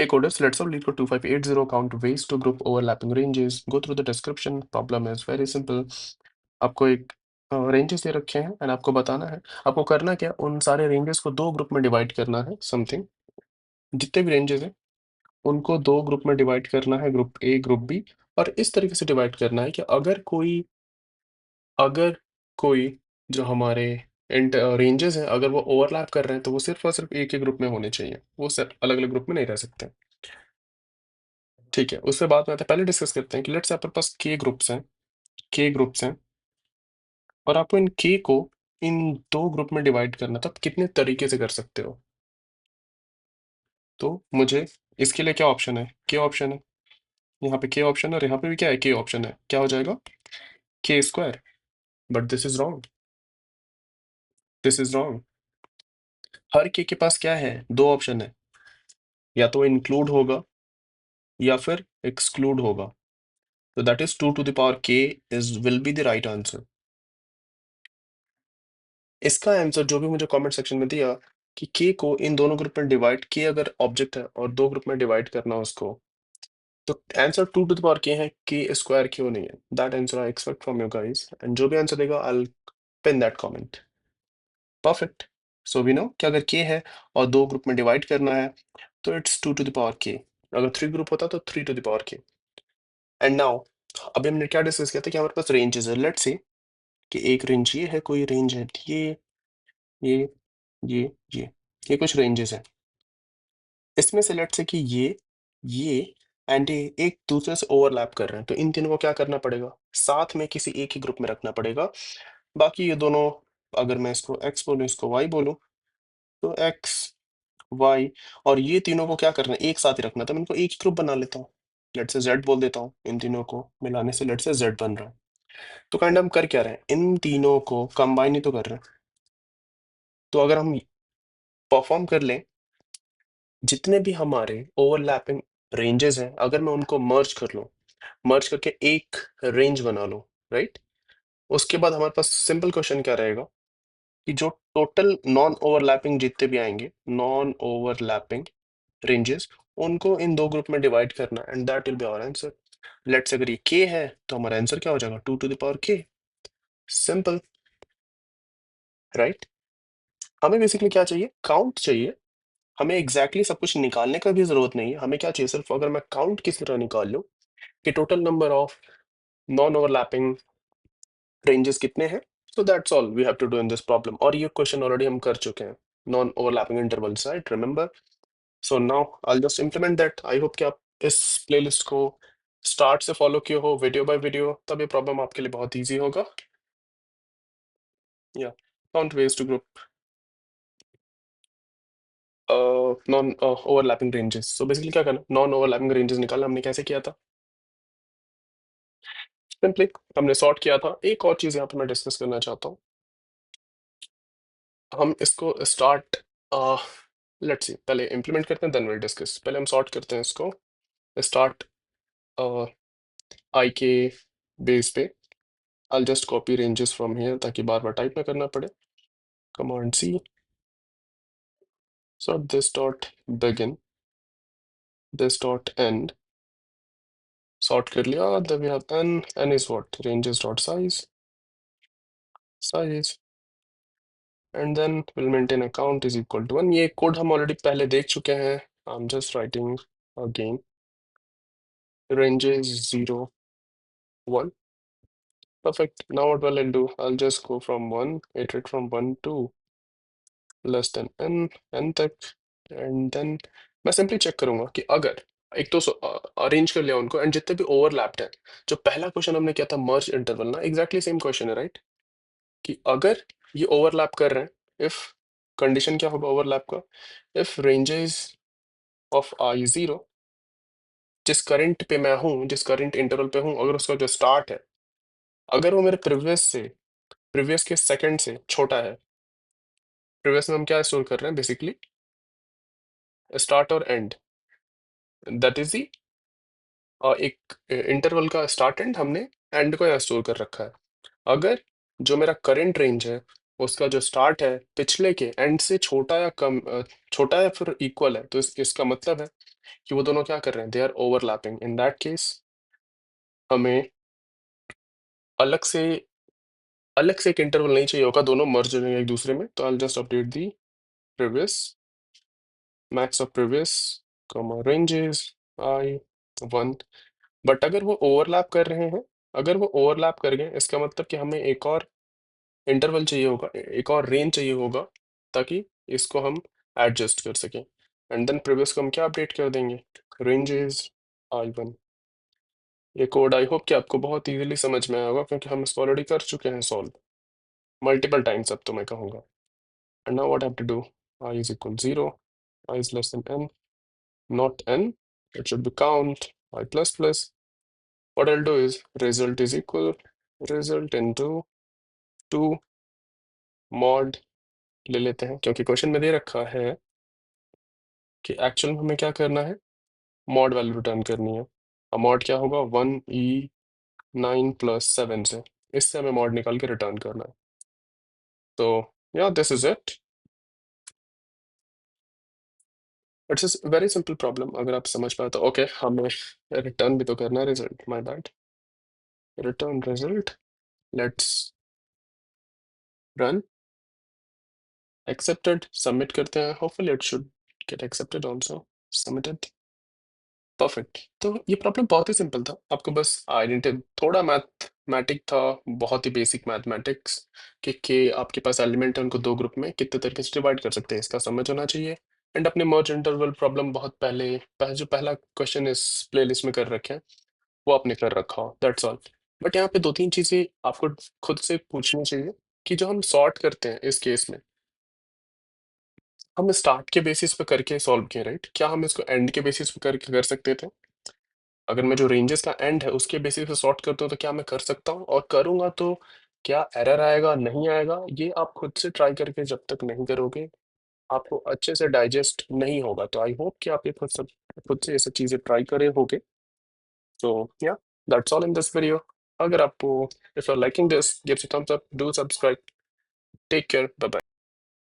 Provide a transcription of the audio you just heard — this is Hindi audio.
Hey coders, let's solve LeetCode 2580, count ways to group overlapping ranges. Go through the description. Problem is very simple. आपको एक रेंजेस दे रखे हैं एंड आपको बताना है, आपको करना क्या, उन सारे रेंजेस को दो ग्रुप में डिवाइड करना है। समथिंग जितने भी रेंजेस हैं उनको दो ग्रुप में डिवाइड करना है, ग्रुप ए ग्रुप बी। और इस तरीके से डिवाइड करना है कि अगर कोई जो हमारे रेंजेस हैं अगर वो ओवरलैप कर रहे हैं तो वो सिर्फ और सिर्फ एक ही ग्रुप में होने चाहिए, वो सिर्फ अलग अलग ग्रुप में नहीं रह सकते। ठीक है, उससे बाद में आते हैं, पहले डिस्कस करते हैं कि लेट्स से आपके पास के ग्रुप्स हैं और आपको इन के को इन दो ग्रुप में डिवाइड करना, तो आप कितने तरीके से कर सकते हो। तो मुझे इसके लिए क्या ऑप्शन है, के ऑप्शन है, यहाँ पे के ऑप्शन है और यहाँ पे भी क्या है, के ऑप्शन है। क्या हो जाएगा, K square. But this is wrong, this is wrong. हर के पास क्या है, दो ऑप्शन है, या तो इंक्लूड होगा या फिर एक्सक्लूड होगा। तो that is 2 to the power k is will be the right answer. इसका आंसर जो भी मुझे कमेंट सेक्शन में दिया कि के को इन दोनों ग्रुप में डिवाइड, के अगर ऑब्जेक्ट है और दो ग्रुप में डिवाइड करना उसको, तो answer 2 to the power k है, के स्क्वायर क्यों नहीं है। That answer I expect from you guys, and जो भी आंसर देगा I pin that comment. Perfect. So we know कि अगर के है और दो ग्रुप में डिवाइड करना है तो it's 2 to the power k। अगर थ्री ग्रुप होता तो 3 to the power k। And now अभी हमने क्या डिस्कस किया था कि हमारे पास रेंजेस है। लेट्स सी कि एक रेंज ये है, कोई रेंज है ये ये ये ये कुछ रेंजेस हैं। इसमें से लेट्स से कि ये एंड ये एक दूसरे से ओवरलैप कर रहे हैं, तो इन तीनों को क्या करना पड़ेगा, साथ में किसी एक ही ग्रुप में रखना पड़ेगा। बाकी ये दोनों, अगर मैं इसको x बोलूँ इसको y बोलूँ, तो x y और ये तीनों को क्या करना है, एक साथ ही रखना। तो मैं इनको एक ही ग्रुप बना लेता हूँ, लेट्स से z बोल देता हूँ। इन तीनों को मिलाने से लेट्स से z बन रहा है। तो काइंड हम कर क्या रहे हैं, इन तीनों को कंबाइन ही तो कर रहे हैं। तो अगर हम परफॉर्म कर लें, जितने भी हमारे ओवरलैपिंग रेंजेस हैं अगर मैं उनको मर्ज कर लूँ, मर्ज करके एक रेंज बना लूँ, राइट। उसके बाद हमारे पास सिंपल क्वेश्चन क्या रहेगा कि जो टोटल नॉन ओवरलैपिंग जितने भी आएंगे, नॉन ओवरलैपिंग रेंजेस, उनको इन दो ग्रुप में डिवाइड करना and that will be our answer. Let's अगर ये के है तो हमारा आंसर क्या हो जाएगा, 2 to the power k। Simple, right. हमें बेसिकली क्या चाहिए, काउंट चाहिए। हमें एग्जैक्टली सब कुछ निकालने का भी जरूरत नहीं है, हमें क्या चाहिए, सिर्फ अगर मैं काउंट किसी तरह निकाल लूँ कि total number of non overlapping ranges कितने हैं, so that's all we have to do in this problem. और ये क्वेश्चन ऑलरेडी हम कर चुके हैं, non overlapping intervals, right, remember. So now I will just implement that. I hope कि आप इस प्लेलिस्ट को स्टार्ट से फॉलो किए हो वीडियो बाय वीडियो, तब ये प्रॉब्लम आपके लिए बहुत ईजी होगा। या count ways to group non overlapping ranges. So basically क्या करना, नॉन ओवरलैपिंग रेंजेस निकालना। हमने कैसे किया था, सिंपली हमने सॉर्ट किया था। एक और चीज यहाँ पे मैं डिस्कस करना चाहता हूँ, हम इसको स्टार्ट लेट्स सी, पहले इंप्लीमेंट करते हैं देन विल डिस्कस। पहले हम सॉर्ट करते हैं इसको, स्टार्ट आई के बेस पे। I just copy ranges from here ताकि बार बार टाइप ना करना पड़े। Command C, sort this dot begin, this dot end. Sort कर लिया, then we have N is what, ranges dot size and then will maintain account is equal to 1। ये कोड हम ऑलरेडी पहले देख चुके हैं, I am just writing again, ranges 0 1। Perfect. Now what will I do? I'll just go from 1, iterate from 1 to less than n तक, and then मैं सिंपली चेक करूंगा कि अगर एक तो अरेंज कर लिया उनको एंड जितने भी ओवरलैप्ड है, जो पहला क्वेश्चन हमने किया था मर्ज इंटरवल ना, एग्जैक्टली सेम क्वेश्चन है, राइट। कि अगर ये ओवरलैप कर रहे हैं, इफ कंडीशन क्या होगा ओवरलैप का, if ranges of I zero, जिस करंट पे मैं हूँ, जिस करंट इंटरवल पे हूँ, अगर उसका जो स्टार्ट है अगर वो मेरे प्रीवियस के सेकंड से छोटा है। प्रीवियस में हम क्या स्टोर कर रहे हैं, बेसिकली स्टार्ट और एंड, दैट इज दी एक इंटरवल का स्टार्ट एंड हमने एंड को यहाँ स्टोर कर रखा है। अगर जो मेरा करंट रेंज है उसका जो स्टार्ट है पिछले के एंड से छोटा या कम छोटा या फिर इक्वल है, तो इसका मतलब है कि वो दोनों क्या कर रहे हैं, they are overlapping. In that case हमें अलग से एक इंटरवल नहीं चाहिए होगा, दोनों मर्ज हो जाएंगे एक दूसरे में। तो I just update the previous max of previous comma ranges I 1। But अगर वो ओवरलैप कर रहे हैं, अगर वो ओवरलैप कर गए, इसका मतलब कि हमें एक और इंटरवल चाहिए होगा, एक और रेंज चाहिए होगा, ताकि इसको हम एडजस्ट कर सकें। एंड देन प्रीवियस को हम क्या अपडेट कर देंगे, रेंजेस I1। ये कोड आई होप कि आपको बहुत इजीली समझ में आया होगा, क्योंकि हम इसको ऑलरेडी कर चुके हैं सॉल्व मल्टीपल टाइम्स, अब तो मैं कहूँगा। And now what I have to do, I is equal 0, I is less than n, not n, it should be count I plus plus। What I'll do is result is equal result into 2 mod ले लेते हैं, क्योंकि क्वेश्चन में दे रखा है कि एक्चुअल में हमें क्या करना है, मॉड वैल्यू रिटर्न करनी है। अब मॉड क्या होगा, 1e9 प्लस 7 से, इससे हमें मॉड निकाल के रिटर्न करना है। तो या this is it, it's very simple problem. अगर आप समझ पाए तो ओके। हमें रिटर्न भी तो करना है result, my bad. Return result, let's run, accepted, submit करते हैं। Hopefully it should get accepted also, submitted, perfect. तो ये प्रॉब्लम बहुत ही सिंपल था, आपको बस आइडेंटिटी, थोड़ा मैथमेटिक था, बहुत ही बेसिक मैथमेटिक्स के आपके पास एलिमेंट है, उनको दो ग्रुप में कितने तरीके से डिवाइड कर सकते हैं, इसका समझ होना चाहिए। एंड अपने मर्ज इंटरवल प्रॉब्लम बहुत जो पहला क्वेश्चन इस प्लेलिस्ट में कर रखे हैं, वो आपने कर रखा हो, दैट्स ऑल। बट यहाँ पे दो तीन चीजें आपको खुद से पूछनी चाहिए, कि जो हम सॉर्ट करते हैं इस केस में, हम स्टार्ट के बेसिस पे करके सॉल्व किए, राइट? क्या हम इसको एंड के बेसिस पे करके कर सकते थे? अगर मैं जो रेंजेस का एंड है उसके बेसिस पे सॉर्ट करता हूँ, तो क्या मैं कर सकता हूँ? और करूंगा तो क्या एरर आएगा, नहीं आएगा? ये आप खुद से ट्राई करके जब तक नहीं करोगे, आपको अच्छे से डाइजेस्ट नहीं होगा। तो आई होप कि आप ये खुद से ये सब चीजें ट्राई करे होगे। तो या, that's all in this video. अगर आपको, if you are liking this, give a thumbs up, do subscribe, take care, bye bye.